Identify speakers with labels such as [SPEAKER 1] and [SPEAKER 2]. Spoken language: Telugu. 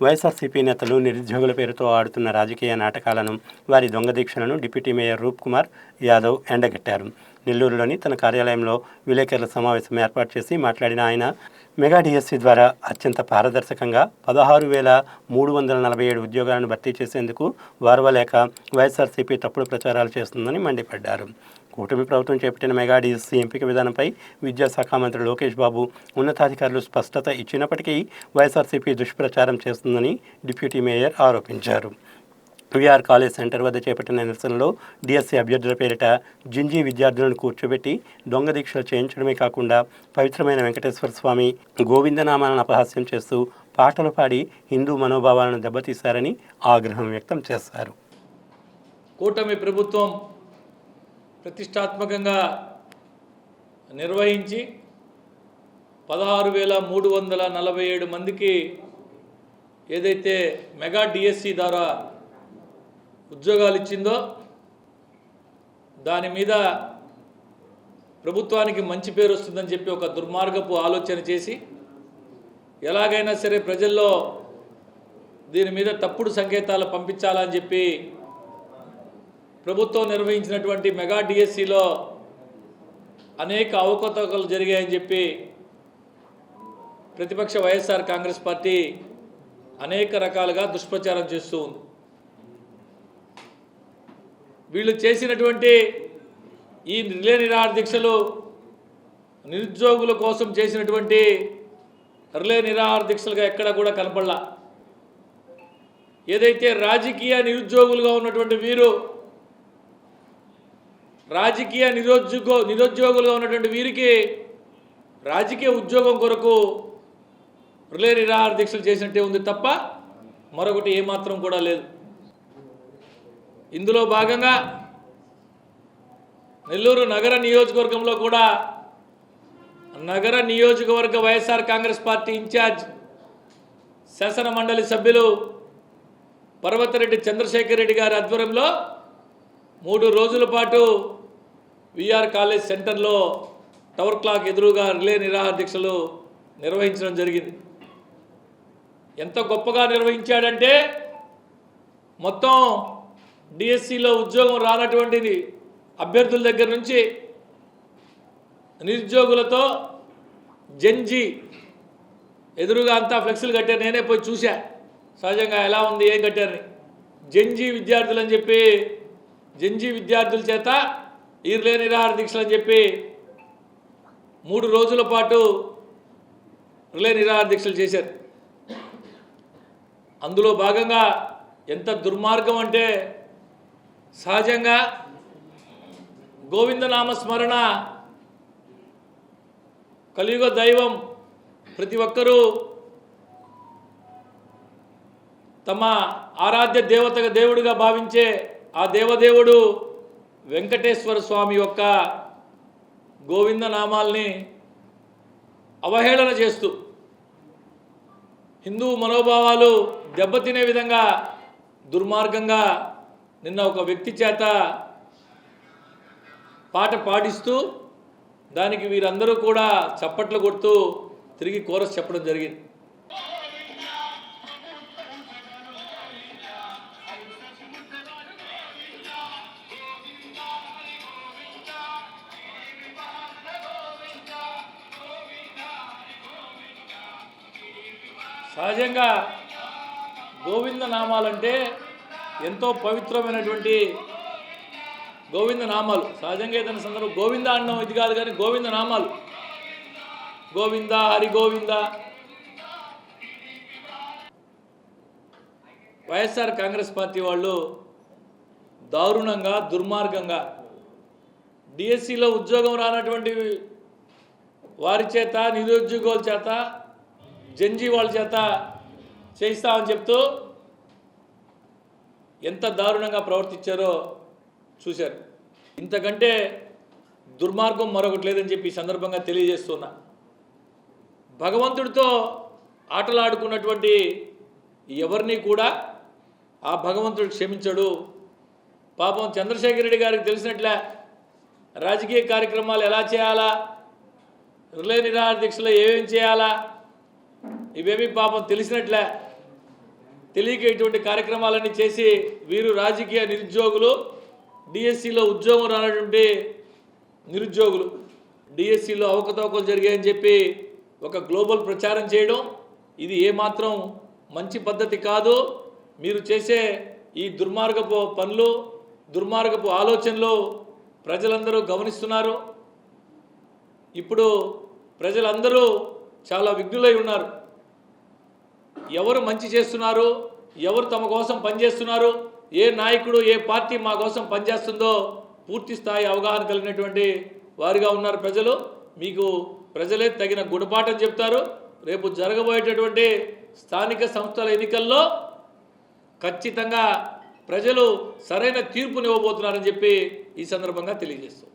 [SPEAKER 1] వైఎస్ఆర్సీపీ నేతలు నిరుద్యోగుల పేరుతో ఆడుతున్న రాజకీయ నాటకాలను, వారి దొంగ దీక్షలను డిప్యూటీ మేయర్ రూప్ కుమార్ యాదవ్ ఎండగట్టారు. నెల్లూరులోని తన కార్యాలయంలో విలేకరుల సమావేశం ఏర్పాటు చేసి మాట్లాడిన ఆయన, మెగా డిఎస్సి ద్వారా అత్యంత పారదర్శకంగా 16,347 ఉద్యోగాలను భర్తీ చేసేందుకు వారవలేక వైఎస్ఆర్సీపీ తప్పుడు ప్రచారాలు చేస్తుందని మండిపడ్డారు. కూటమి ప్రభుత్వం చేపట్టిన మెగా డిఎస్సి ఎంపిక విధానంపై విద్యాశాఖ మంత్రి లోకేష్ బాబు ఉన్నతాధికారులు స్పష్టత ఇచ్చినప్పటికీ వైఎస్ఆర్సీపీ దుష్ప్రచారం చేస్తుందని డిప్యూటీ మేయర్ ఆరోపించారు. విఆర్ కాలేజ్ సెంటర్ వద్ద చేపట్టిన నిరసనలో డిఎస్సి అభ్యర్థుల పేరిట జింజీ విద్యార్థులను కూర్చోబెట్టి దొంగ దీక్షలు చేయించడమే కాకుండా పవిత్రమైన వెంకటేశ్వర స్వామి గోవిందనామాలను అపహాస్యం చేస్తూ పాటలు పాడి హిందూ మనోభావాలను దెబ్బతీశారని ఆగ్రహం వ్యక్తం చేశారు.
[SPEAKER 2] కూటమి ప్రభుత్వం ప్రతిష్టాత్మకంగా నిర్వహించి 16,347 మందికి ఏదైతే మెగా డిఎస్సి ద్వారా ఉద్యోగాలు ఇచ్చిందో దాని మీద ప్రభుత్వానికి మంచి పేరు వస్తుందని చెప్పి ఒక దుర్మార్గపు ఆలోచన చేసి ఎలాగైనా సరే ప్రజల్లో దీని మీద తప్పుడు సంకేతాలు పంపించాలని చెప్పి ప్రభుత్వం నిర్వహించినటువంటి మెగా డిఎస్సిలో అనేక అవకతవకలు జరిగాయని చెప్పి ప్రతిపక్ష వైఎస్ఆర్ కాంగ్రెస్ పార్టీ అనేక రకాలుగా దుష్ప్రచారం చేస్తూ ఉంది. వీళ్ళు చేసినటువంటి ఈ రిలే నిరాహార దీక్షలు నిరుద్యోగుల కోసం చేసినటువంటి రిలే నిరాహార దీక్షలుగా ఎక్కడ కూడా కనపడలా. ఏదైతే రాజకీయ నిరుద్యోగులుగా ఉన్నటువంటి వీరు రాజకీయ నిరుద్యోగులుగా ఉన్నటువంటి వీరికి రాజకీయ ఉద్యోగం కొరకు రిలే నిరాహార దీక్షలు చేసినట్టే ఉంది తప్ప మరొకటి ఏమాత్రం కూడా లేదు. ఇందులో భాగంగా నెల్లూరు నగర నియోజకవర్గంలో కూడా నగర నియోజకవర్గ వైఎస్ఆర్ కాంగ్రెస్ పార్టీ ఇన్ఛార్జ్ శాసన మండలి సభ్యులు పర్వతరెడ్డి చంద్రశేఖర్ రెడ్డి గారి ఆధ్వర్యంలో 3 రోజుల పాటు విఆర్ కాలేజ్ సెంటర్లో టవర్ క్లాక్ ఎదురుగా రిలే నిరాహార దీక్షలు నిర్వహించడం జరిగింది. ఎంత గొప్పగా నిర్వహించాడంటే మొత్తం డిఎస్సిలో ఉద్యోగం రానటువంటి అభ్యర్థుల దగ్గర నుంచి నిరుద్యోగులతో జంజీ ఎదురుగా అంతా ఫ్లెక్సీలు కట్టారు. నేనే పోయి చూసా సహజంగా ఎలా ఉంది, ఏం కట్టారని. జంజీ విద్యార్థులు అని చెప్పి జంజీ విద్యార్థుల చేత ఈ రిలే నిరాహార దీక్షలు అని చెప్పి 3 రోజుల పాటు రిలే నిరాహార దీక్షలు చేశారు. అందులో భాగంగా ఎంత దుర్మార్గం అంటే సహజంగా గోవిందనామస్మరణ కలియుగ దైవం, ప్రతి ఒక్కరూ తమ ఆరాధ్య దేవుడిగా భావించే ఆ దేవదేవుడు వెంకటేశ్వర స్వామి యొక్క గోవిందనామాల్ని అవహేళన చేస్తూ హిందూ మనోభావాలు దెబ్బతినే విధంగా దుర్మార్గంగా నిన్న ఒక వ్యక్తి చేత పాట పాడిస్తూ దానికి వీరందరూ కూడా చప్పట్లు కొడుతూ తిరిగి కోరస్ చెప్పడం జరిగింది. సహజంగా గోవింద నామాలంటే ఎంతో పవిత్రమైనటువంటి గోవింద నామాలు. సహజంగా ఏదైనా సందర్భం గోవింద అన్నం ఇది కాదు, కానీ గోవింద నామాలు గోవింద, హరి గోవింద. వైఎస్ఆర్ కాంగ్రెస్ పార్టీ వాళ్ళు దారుణంగా దుర్మార్గంగా డిఎస్సిలో ఉద్యోగం రానటువంటి వారి చేత, నిరుద్యోగుల చేత, జంజీ వాళ్ళ చేత చేయిస్తామని చెప్తూ ఎంత దారుణంగా ప్రవర్తించారో చూశారు. ఇంతకంటే దుర్మార్గం మరొకటి లేదని చెప్పి ఈ సందర్భంగా తెలియజేస్తున్నా. భగవంతుడితో ఆటలాడుకున్నటువంటి ఎవరిని కూడా ఆ భగవంతుడు క్షమించడు. పాపం చంద్రశేఖర్ రెడ్డి గారికి తెలిసినట్లే రాజకీయ కార్యక్రమాలు ఎలా చేయాలా, రిలే నిరాహార దీక్షలో ఏమేమి చేయాలా, ఇవేమీ పాపం తెలిసినట్లే. తెలియక ఇటువంటి కార్యక్రమాలన్నీ చేసి వీరు రాజకీయ నిరుద్యోగులు, డిఎస్సిలో ఉద్యోగం రానటువంటి నిరుద్యోగులు, డిఎస్సిలో అవకతవకలు జరిగాయని చెప్పి ఒక గ్లోబల్ ప్రచారం చేయడం ఇది ఏమాత్రం మంచి పద్ధతి కాదు. మీరు చేసే ఈ దుర్మార్గపు పనులు, దుర్మార్గపు ఆలోచనలు ప్రజలందరూ గమనిస్తున్నారు. ఇప్పుడు ప్రజలందరూ చాలా విఘ్నులై ఉన్నారు. ఎవరు మంచి చేస్తున్నారు, ఎవరు తమ కోసం పనిచేస్తున్నారు, ఏ నాయకుడు ఏ పార్టీ మా కోసం పనిచేస్తుందో పూర్తి స్థాయి అవగాహన కలిగినటువంటి వారిగా ఉన్నారు ప్రజలు. మీకు ప్రజలే తగిన గుణపాఠం చెప్తారు. రేపు జరగబోయేటటువంటి స్థానిక సంస్థల ఎన్నికల్లో ఖచ్చితంగా ప్రజలు సరైన తీర్పునివ్వబోతున్నారని చెప్పి ఈ సందర్భంగా తెలియజేస్తాం.